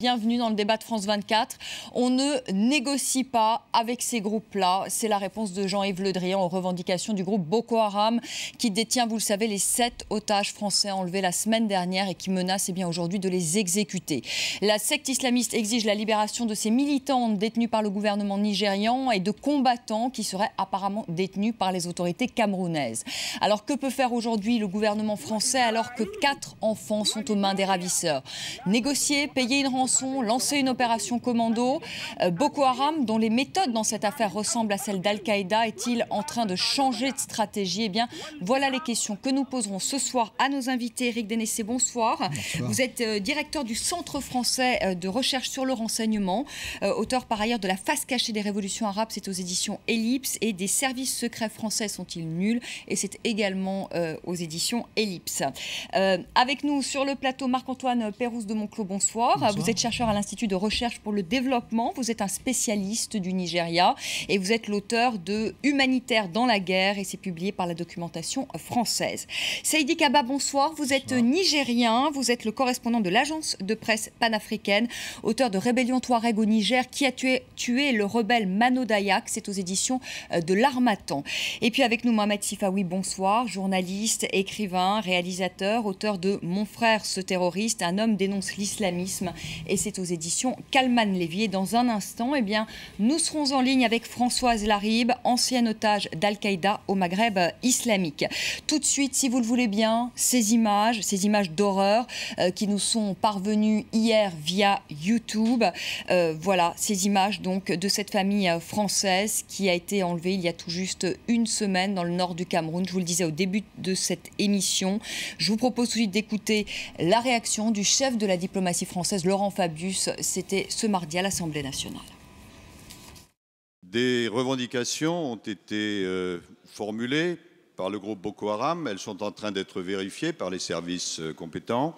Bienvenue dans le débat de France 24. On ne négocie pas avec ces groupes-là. C'est la réponse de Jean-Yves Le Drian aux revendications du groupe Boko Haram qui détient, vous le savez, les 7 otages français enlevés la semaine dernière et qui menace aujourd'hui de les exécuter. La secte islamiste exige la libération de ces militants détenus par le gouvernement nigérian et de combattants qui seraient apparemment détenus par les autorités camerounaises. Alors que peut faire aujourd'hui le gouvernement français alors que 4 enfants sont aux mains des ravisseurs? Négocier, payer une rançon, lancer une opération commando. Boko Haram, dont les méthodes dans cette affaire ressemblent à celles d'Al-Qaïda, est-il en train de changer de stratégie? Eh bien, voilà les questions que nous poserons ce soir à nos invités. Éric Dénessé, bonsoir. Bonsoir. Vous êtes directeur du Centre français de recherche sur le renseignement, auteur par ailleurs de La face cachée des révolutions arabes, c'est aux éditions Ellipse, et des services secrets français sont-ils nuls? Et c'est également aux éditions Ellipse. Avec nous sur le plateau, Marc-Antoine Pérouse de Monclos, bonsoir. Bonsoir. Vous êtes chercheur à l'Institut de recherche pour le développement, vous êtes un spécialiste du Nigeria et vous êtes l'auteur de Humanitaire dans la guerre et c'est publié par la documentation française. Seydi Kaba, bonsoir. Vous êtes nigérien, vous êtes le correspondant de l'agence de presse panafricaine, auteur de Rébellion Touareg au Niger, qui a tué le rebelle Mano Dayak, c'est aux éditions de l'Harmattan. Et puis avec nous, Mohamed Sifawi, bonsoir, journaliste, écrivain, réalisateur, auteur de Mon frère ce terroriste, un homme dénonce l'islamisme, et c'est aux éditions Kalman Lévy. Et dans un instant, eh bien, nous serons en ligne avec Françoise Larib, ancienne otage d'Al-Qaïda au Maghreb islamique. Tout de suite, si vous le voulez bien, ces images d'horreur qui nous sont parvenues hier via YouTube. Voilà, ces images donc de cette famille française qui a été enlevée il y a tout juste une semaine dans le nord du Cameroun. Je vous le disais au début de cette émission. Je vous propose tout de suite d'écouter la réaction du chef de la diplomatie française, Laurent Fabius. C'était ce mardi à l'Assemblée nationale. Des revendications ont été formulées par le groupe Boko Haram. Elles sont en train d'être vérifiées par les services compétents.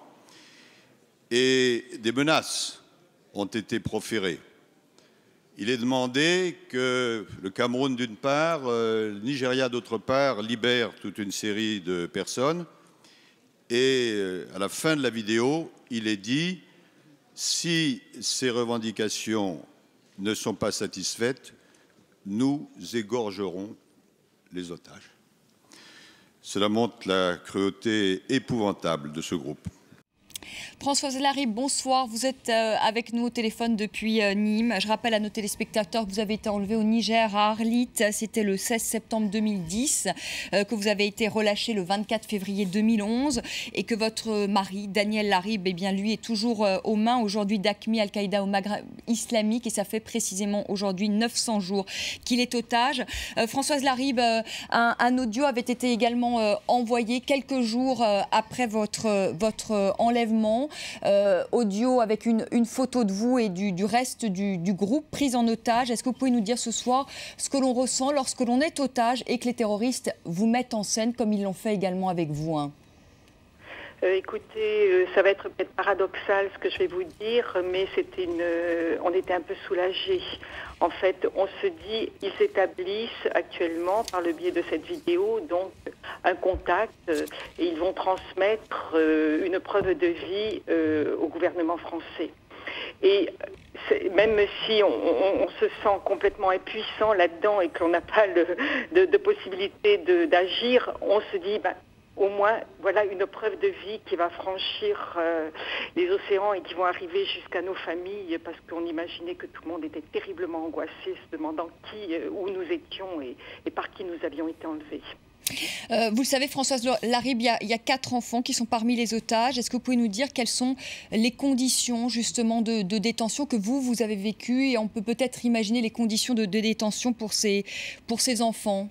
Et des menaces ont été proférées. Il est demandé que le Cameroun, d'une part, le Nigeria, d'autre part, libère toute une série de personnes. Et à la fin de la vidéo, il est dit: si ces revendications ne sont pas satisfaites, nous égorgerons les otages. Cela montre la cruauté épouvantable de ce groupe. Françoise Larib, bonsoir. Vous êtes avec nous au téléphone depuis Nîmes. Je rappelle à nos téléspectateurs que vous avez été enlevé au Niger, à Arlit. C'était le 16 septembre 2010, que vous avez été relâché le 24 février 2011 et que votre mari, Daniel Larib, eh bien, lui est toujours aux mains aujourd'hui d'AQMI, Al-Qaïda au Maghreb islamique, et ça fait précisément aujourd'hui 900 jours qu'il est otage. Françoise Larib, un audio avait été également envoyé quelques jours après votre enlèvement. Audio avec une photo de vous et du reste du groupe pris en otage. Est-ce que vous pouvez nous dire ce soir ce que l'on ressent lorsque l'on est otage et que les terroristes vous mettent en scène comme ils l'ont fait également avec vous, hein? Écoutez, ça va être peut-être paradoxal ce que je vais vous dire, mais on était un peu soulagés. En fait, on se dit, ils établissent actuellement, par le biais de cette vidéo, donc un contact et ils vont transmettre une preuve de vie au gouvernement français. Et même si on se sent complètement impuissant là-dedans et qu'on n'a pas de possibilité d'agir, on se dit, au moins, voilà une preuve de vie qui va franchir les océans et qui vont arriver jusqu'à nos familles, parce qu'on imaginait que tout le monde était terriblement angoissé, se demandant où nous étions et par qui nous avions été enlevés. Vous le savez, Françoise Larib, il y a 4 enfants qui sont parmi les otages. Est-ce que vous pouvez nous dire quelles sont les conditions justement de détention que vous avez vécues, et on peut peut-être imaginer les conditions de détention pour ces enfants?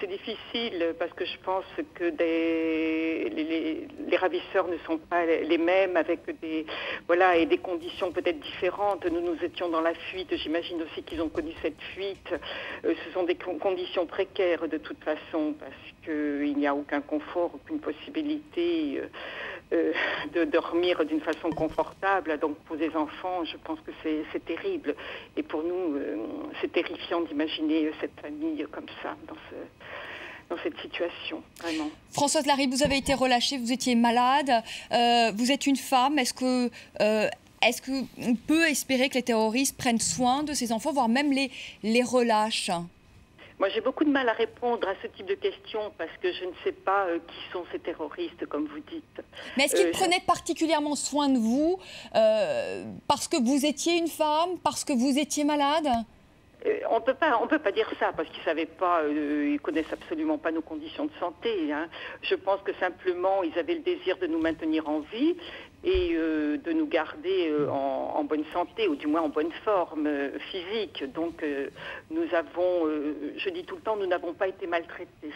C'est difficile parce que je pense que les ravisseurs ne sont pas les mêmes, avec des conditions peut-être différentes. Nous étions dans la fuite, j'imagine aussi qu'ils ont connu cette fuite. Ce sont des conditions précaires de toute façon, parce qu'il n'y a aucun confort, aucune possibilité de dormir d'une façon confortable. Donc pour des enfants, je pense que c'est terrible. Et pour nous, c'est terrifiant d'imaginer cette famille comme ça, dans cette situation, vraiment. Françoise Larib, vous avez été relâchée, vous étiez malade, vous êtes une femme. Est-ce que Est-ce qu'on peut espérer que les terroristes prennent soin de ces enfants, voire même les relâchent? Moi, j'ai beaucoup de mal à répondre à ce type de questions parce que je ne sais pas qui sont ces terroristes, comme vous dites. Mais est-ce qu'ils prenaient particulièrement soin de vous parce que vous étiez une femme, parce que vous étiez malade? On peut pas dire ça parce qu'ils savaient pas, ils connaissent absolument pas nos conditions de santé. Hein. Je pense que simplement ils avaient le désir de nous maintenir en vie et de nous garder en bonne santé ou du moins en bonne forme physique. Donc nous avons, je dis tout le temps, nous n'avons pas été maltraités,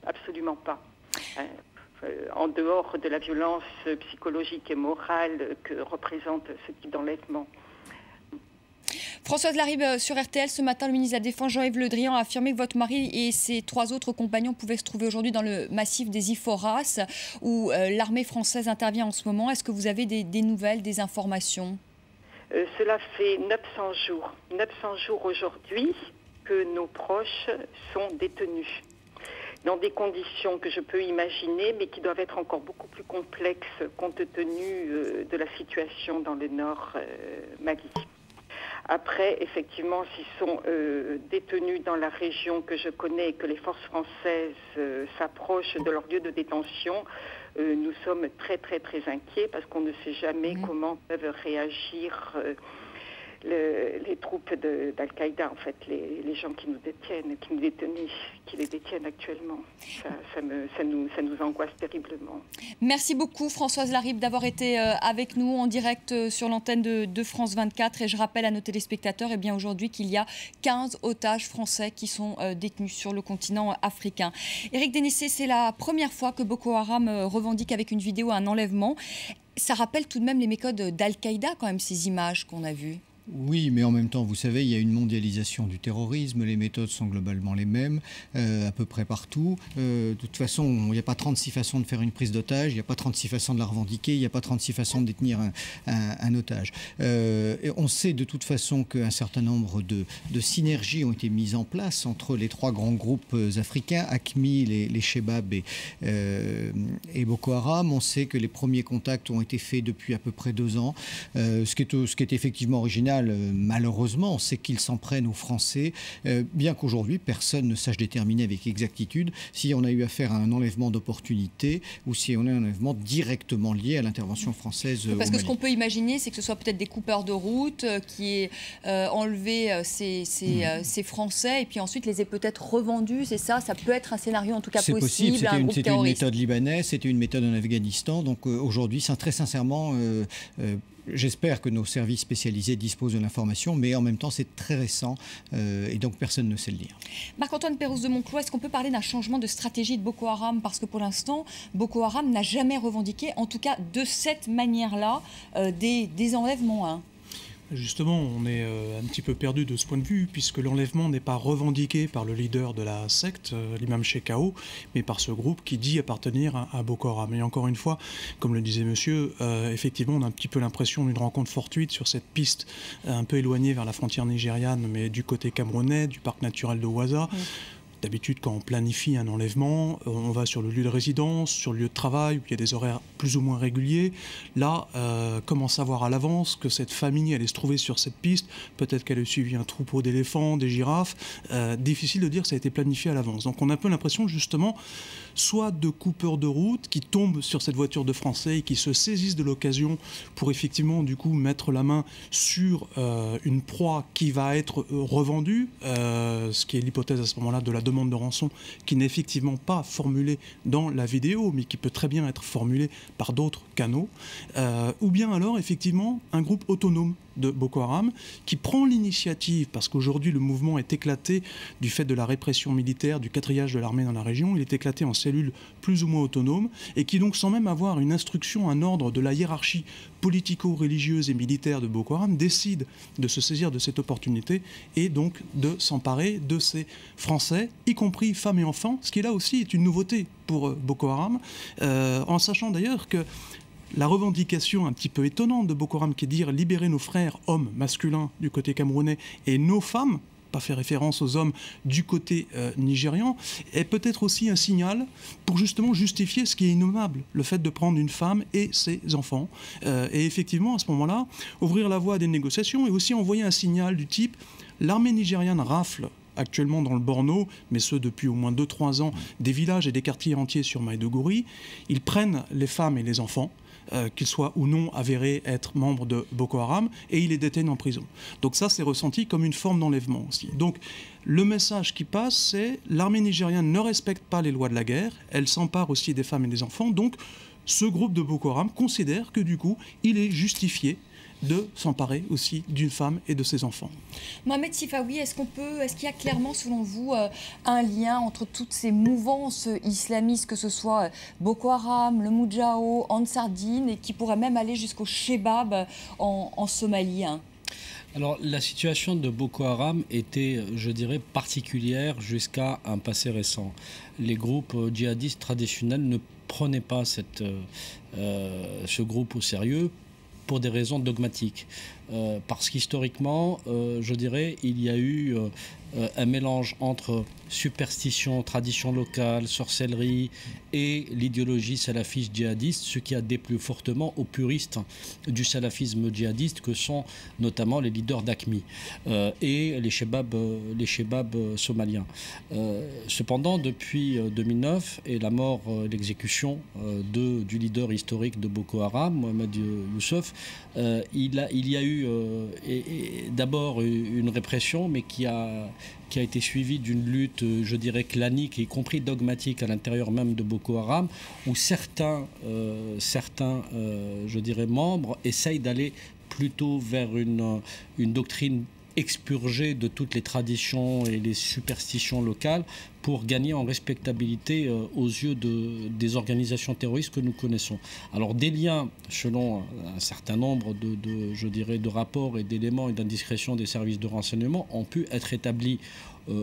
absolument pas. Hein. En dehors de la violence psychologique et morale que représente ce type d'enlèvement. Françoise Larribe, sur RTL, ce matin, le ministre de la Défense, Jean-Yves Le Drian, a affirmé que votre mari et ses 3 autres compagnons pouvaient se trouver aujourd'hui dans le massif des Iforas, où l'armée française intervient en ce moment. Est-ce que vous avez des nouvelles, des informations? Cela fait 900 jours aujourd'hui que nos proches sont détenus, dans des conditions que je peux imaginer, mais qui doivent être encore beaucoup plus complexes compte tenu de la situation dans le nord Mali. Après, effectivement, s'ils sont détenus dans la région que je connais et que les forces françaises s'approchent de leur lieu de détention, nous sommes très très très inquiets parce qu'on ne sait jamais comment peuvent réagir les troupes d'Al-Qaïda, en fait, les gens qui nous détiennent, qui les détiennent actuellement. Ça nous angoisse terriblement. Merci beaucoup Françoise Larribe d'avoir été avec nous en direct sur l'antenne de France 24. Et je rappelle à nos téléspectateurs aujourd'hui qu'il y a 15 otages français qui sont détenus sur le continent africain. Éric Dénissé, c'est la première fois que Boko Haram revendique avec une vidéo un enlèvement. Ça rappelle tout de même les méthodes d'Al-Qaïda quand même, ces images qu'on a vues. Oui, mais en même temps, vous savez, il y a une mondialisation du terrorisme. Les méthodes sont globalement les mêmes, à peu près partout. De toute façon, il n'y a pas 36 façons de faire une prise d'otage, il n'y a pas 36 façons de la revendiquer, il n'y a pas 36 façons de détenir un otage. Et on sait de toute façon qu'un certain nombre de synergies ont été mises en place entre les 3 grands groupes africains, AQMI, les Chebab et Boko Haram. On sait que les premiers contacts ont été faits depuis à peu près 2 ans, ce qui est effectivement original. Malheureusement, c'est qu'ils s'en prennent aux Français, bien qu'aujourd'hui, personne ne sache déterminer avec exactitude si on a eu affaire à un enlèvement d'opportunité ou si on a un enlèvement directement lié à l'intervention française. Parce que ce qu'on peut imaginer, c'est que ce soit peut-être des coupeurs de route qui aient enlevé ces Français et puis ensuite les aient peut-être revendus. C'est ça, ça peut être un scénario en tout cas possible. C'était une méthode libanaise, c'était une méthode en Afghanistan. Donc aujourd'hui, très sincèrement, j'espère que nos services spécialisés disposent de l'information, mais en même temps, c'est très récent et donc personne ne sait le dire. Marc-Antoine Pérouse de Monclos, est-ce qu'on peut parler d'un changement de stratégie de Boko Haram? Parce que pour l'instant, Boko Haram n'a jamais revendiqué, en tout cas de cette manière-là, des enlèvements. Hein. Justement, on est un petit peu perdu de ce point de vue, puisque l'enlèvement n'est pas revendiqué par le leader de la secte, l'imam Shekau, mais par ce groupe qui dit appartenir à Boko Haram. Et encore une fois, comme le disait monsieur, effectivement, on a un petit peu l'impression d'une rencontre fortuite sur cette piste un peu éloignée vers la frontière nigériane, mais du côté camerounais, du parc naturel de Ouaza. D'habitude, quand on planifie un enlèvement, on va sur le lieu de résidence, sur le lieu de travail, où il y a des horaires plus ou moins réguliers. Là, comment savoir à l'avance que cette famille allait se trouver sur cette piste? Peut-être qu'elle a suivi un troupeau d'éléphants, des girafes. Difficile de dire que ça a été planifié à l'avance. Donc on a un peu l'impression, justement, soit de coupeurs de route qui tombent sur cette voiture de Français et qui se saisissent de l'occasion pour effectivement, du coup, mettre la main sur une proie qui va être revendue, ce qui est l'hypothèse à ce moment-là de la demande de rançon, qui n'est effectivement pas formulée dans la vidéo, mais qui peut très bien être formulée par d'autres canaux, ou bien alors effectivement un groupe autonome de Boko Haram qui prend l'initiative, parce qu'aujourd'hui le mouvement est éclaté du fait de la répression militaire, du quatriage de l'armée dans la région, il est éclaté en cellules plus ou moins autonomes, et qui donc sans même avoir une instruction, un ordre de la hiérarchie politico-religieuse et militaire de Boko Haram, décide de se saisir de cette opportunité et donc de s'emparer de ces Français, y compris femmes et enfants, ce qui là aussi est une nouveauté pour Boko Haram, en sachant d'ailleurs que la revendication un petit peu étonnante de Boko Haram, qui est de dire libérer nos frères hommes masculins du côté camerounais et nos femmes pas fait référence aux hommes du côté nigérian, est peut-être aussi un signal pour justement justifier ce qui est innommable, le fait de prendre une femme et ses enfants. Et effectivement, à ce moment-là, ouvrir la voie à des négociations et aussi envoyer un signal du type « l'armée nigériane rafle » actuellement dans le Borno, mais ce depuis au moins 2-3 ans, des villages et des quartiers entiers sur Maïdougouri. Ils prennent les femmes et les enfants, qu'ils soient ou non avérés être membres de Boko Haram, et ils les détiennent en prison. Donc ça, c'est ressenti comme une forme d'enlèvement aussi. Donc le message qui passe, c'est l'armée nigériane ne respecte pas les lois de la guerre, elle s'empare aussi des femmes et des enfants, donc ce groupe de Boko Haram considère que du coup, il est justifié de s'emparer aussi d'une femme et de ses enfants. Mohamed Sifawi, est-ce qu'il y a clairement, selon vous, un lien entre toutes ces mouvances islamistes, que ce soit Boko Haram, le Moudjahou, Ansar Dine, et qui pourrait même aller jusqu'au Shebab en Somalie, hein? Alors, la situation de Boko Haram était, je dirais, particulière jusqu'à un passé récent. Les groupes djihadistes traditionnels ne prenaient pas ce groupe au sérieux pour des raisons dogmatiques. Parce qu'historiquement, je dirais, il y a eu un mélange entre superstition, tradition locale, sorcellerie et l'idéologie salafiste djihadiste, ce qui a déplu fortement aux puristes du salafisme djihadiste que sont notamment les leaders d'AQMI et les shebabs somaliens. Cependant, depuis 2009 et la mort, l'exécution du leader historique de Boko Haram, Mohamed Youssouf, il y a eu d'abord une répression, mais qui a été suivie d'une lutte, je dirais, clanique, y compris dogmatique à l'intérieur même de Boko Haram, où certains je dirais, membres essayent d'aller plutôt vers une doctrine expurgée de toutes les traditions et les superstitions locales pour gagner en respectabilité aux yeux des organisations terroristes que nous connaissons. Alors des liens, selon un certain nombre je dirais, de rapports et d'éléments et d'indiscrétions des services de renseignement, ont pu être établis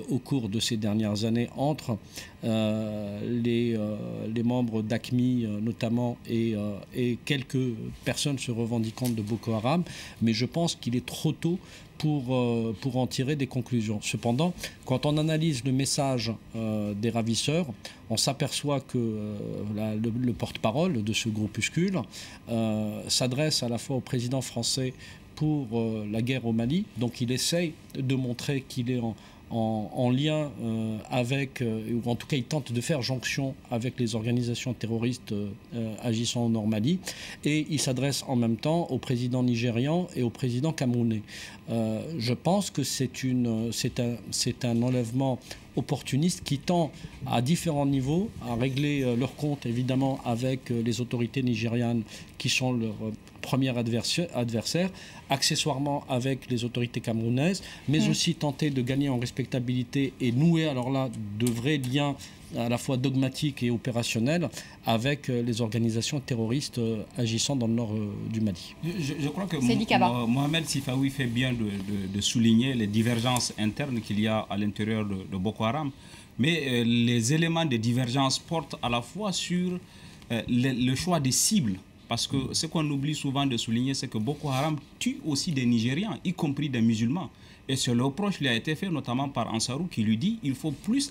au cours de ces dernières années entre les membres d'AQMI notamment et quelques personnes se revendiquant de Boko Haram, mais je pense qu'il est trop tôt pour en tirer des conclusions. Cependant, quand on analyse le message des ravisseurs, on s'aperçoit que le porte-parole de ce groupuscule s'adresse à la fois au président français pour la guerre au Mali, donc il essaye de montrer qu'il est en lien avec, ou en tout cas il tente de faire jonction avec les organisations terroristes agissant au Nord Mali, et il s'adresse en même temps au président nigérian et au président camerounais. Je pense que c'est un enlèvement opportuniste qui tend à différents niveaux à régler leur compte évidemment avec les autorités nigérianes qui sont leurs premiers adversaires, accessoirement avec les autorités camerounaises, mais aussi tenter de gagner en respectabilité et nouer alors là de vrais liens à la fois dogmatiques et opérationnels avec les organisations terroristes agissant dans le nord du Mali. Je crois que Mohamed Sifawi fait bien de souligner les divergences internes qu'il y a à l'intérieur de Boko Haram, mais les éléments de divergence portent à la fois sur le choix des cibles. Parce que ce qu'on oublie souvent de souligner, c'est que Boko Haram tue aussi des Nigérians, y compris des musulmans. Et ce reproche lui a été fait notamment par Ansarou, qui lui dit qu'il faut plus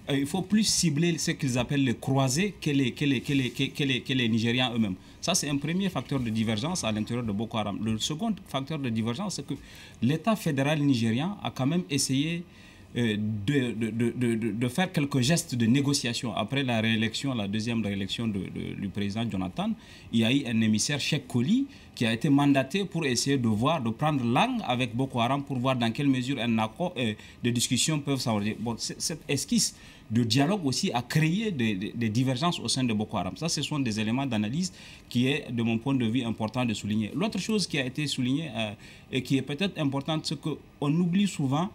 il faut plus cibler ce qu'ils appellent les croisés que les Nigérians eux-mêmes. Ça, c'est un premier facteur de divergence à l'intérieur de Boko Haram. Le second facteur de divergence, c'est que l'État fédéral nigérian a quand même essayé de faire quelques gestes de négociation. Après la réélection, la deuxième réélection du président Jonathan, il y a eu un émissaire, Cheikh Koli, qui a été mandaté pour essayer de prendre langue avec Boko Haram pour voir dans quelle mesure un accord de discussion peuvent s'aborder. Bon, cette esquisse de dialogue aussi a créé des divergences au sein de Boko Haram. Ça, ce sont des éléments d'analyse qui est, de mon point de vue, important de souligner. L'autre chose qui a été soulignée et qui est peut-être importante, c'est qu'on oublie souvent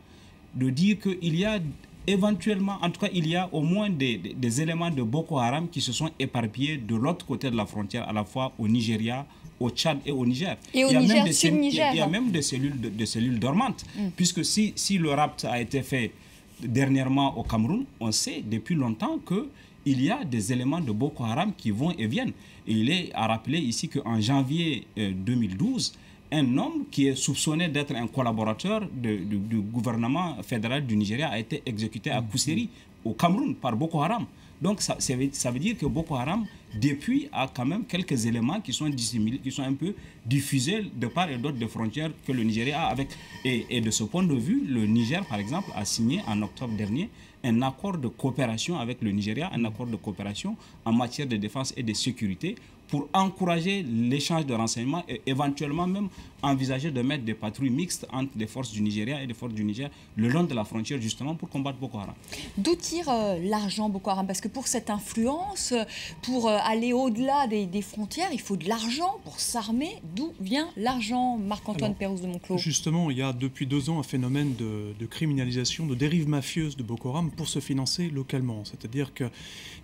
de dire qu'il y a éventuellement, en tout cas, il y a au moins des éléments de Boko Haram qui se sont éparpillés de l'autre côté de la frontière, à la fois au Nigeria, au Tchad et au Niger. Et au Niger, sur le Niger. Il y a même des cellules dormantes, puisque si le rapt a été fait dernièrement au Cameroun, on sait depuis longtemps qu'il y a des éléments de Boko Haram qui vont et viennent. Et il est à rappeler ici qu'en janvier 2012, un homme qui est soupçonné d'être un collaborateur du gouvernement fédéral du Nigeria a été exécuté à Kousséri, au Cameroun, par Boko Haram. Donc ça veut dire que Boko Haram, depuis, a quand même quelques éléments qui sont dissimulés, qui sont un peu diffusés de part et d'autre des frontières que le Nigeria a avec. Et de ce point de vue, le Niger, par exemple, a signé en octobre dernier un accord de coopération avec le Nigeria, un accord de coopération en matière de défense et de sécurité pour encourager l'échange de renseignements et éventuellement même envisager de mettre des patrouilles mixtes entre les forces du Nigeria et les forces du Niger le long de la frontière justement pour combattre Boko Haram. D'où tire l'argent Boko Haram? Parce que pour cette influence, pour aller au-delà des frontières, il faut de l'argent pour s'armer. D'où vient l'argent, Marc-Antoine Pérouse de Monclos? Justement, il y a depuis 2 ans un phénomène de criminalisation, de dérive mafieuse de Boko Haram pour se financer localement. C'est-à-dire que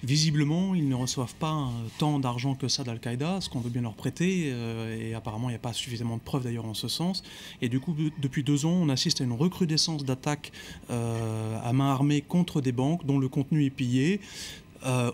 visiblement, ils ne reçoivent pas tant d'argent que ça d'Al-Qaïda, ce qu'on veut bien leur prêter, et apparemment il n'y a pas suffisamment de preuves d'ailleurs en ce sens. Et du coup, depuis 2 ans, on assiste à une recrudescence d'attaques à main armée contre des banques dont le contenu est pillé.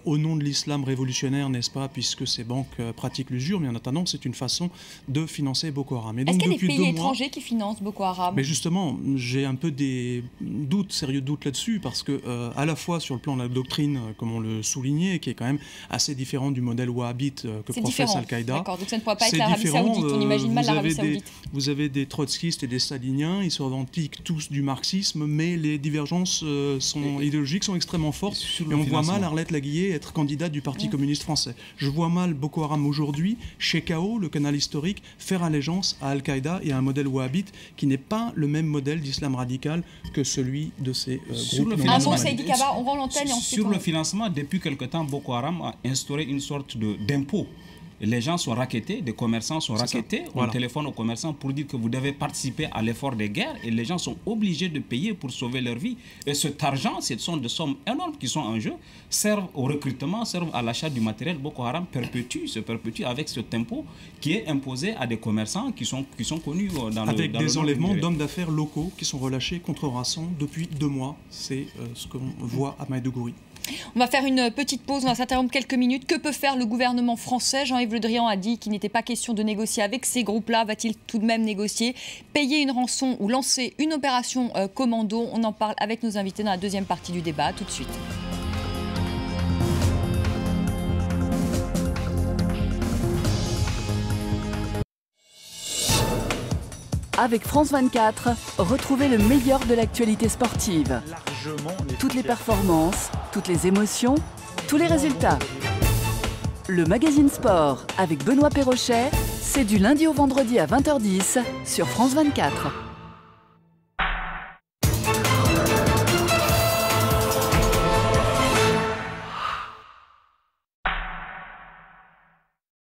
Au nom de l'islam révolutionnaire, n'est-ce pas, puisque ces banques pratiquent l'usure, mais en attendant, c'est une façon de financer Boko Haram. Est-ce qu'il y a des pays étrangers qui financent Boko Haram? Mais justement, j'ai un peu des doutes, sérieux doutes là-dessus, parce que à la fois sur le plan de la doctrine, comme on le soulignait, qui est quand même assez différent du modèle wahhabite que professe Al-Qaïda. D'accord, donc ça ne pourrait pas être l'Arabie Saoudite, on imagine mal l'Arabie Saoudite. Vous avez des trotskistes et des staliniens, ils se revendiquent tous du marxisme, mais les divergences idéologiques sont extrêmement fortes, et on voit mal Arlette Laguiller être candidate du Parti communiste français. Je vois mal Boko Haram aujourd'hui, chez KO, le canal historique, faire allégeance à Al-Qaïda et à un modèle wahhabite qui n'est pas le même modèle d'islam radical que celui de ces groupes. Un bon Saïdi Kaba, on rend l'antenne et ensuite... Sur le financement, depuis quelque temps, Boko Haram a instauré une sorte d'impôt. Les gens sont rackettés, des commerçants sont rackettés, on téléphone aux commerçants pour dire que vous devez participer à l'effort des guerres et les gens sont obligés de payer pour sauver leur vie. Et cet argent, ce sont des sommes énormes qui sont en jeu, servent au recrutement, servent à l'achat du matériel. Boko Haram se perpétue avec ce impôt qui est imposé à des commerçants qui sont connus dans le... Avec des enlèvements d'hommes d'affaires locaux qui sont relâchés contre rançon depuis 2 mois. C'est ce qu'on voit à Maïdougouri. On va faire une petite pause, on va s'interrompre quelques minutes. Que peut faire le gouvernement français? Jean-Yves Le Drian a dit qu'il n'était pas question de négocier avec ces groupes-là. Va-t-il tout de même négocier, payer une rançon ou lancer une opération commando? On en parle avec nos invités dans la deuxième partie du débat. Tout de suite. Avec France 24, retrouvez le meilleur de l'actualité sportive. Toutes les performances, toutes les émotions, tous les résultats. Le magazine sport avec Benoît Perrochet, c'est du lundi au vendredi à 20h10 sur France 24.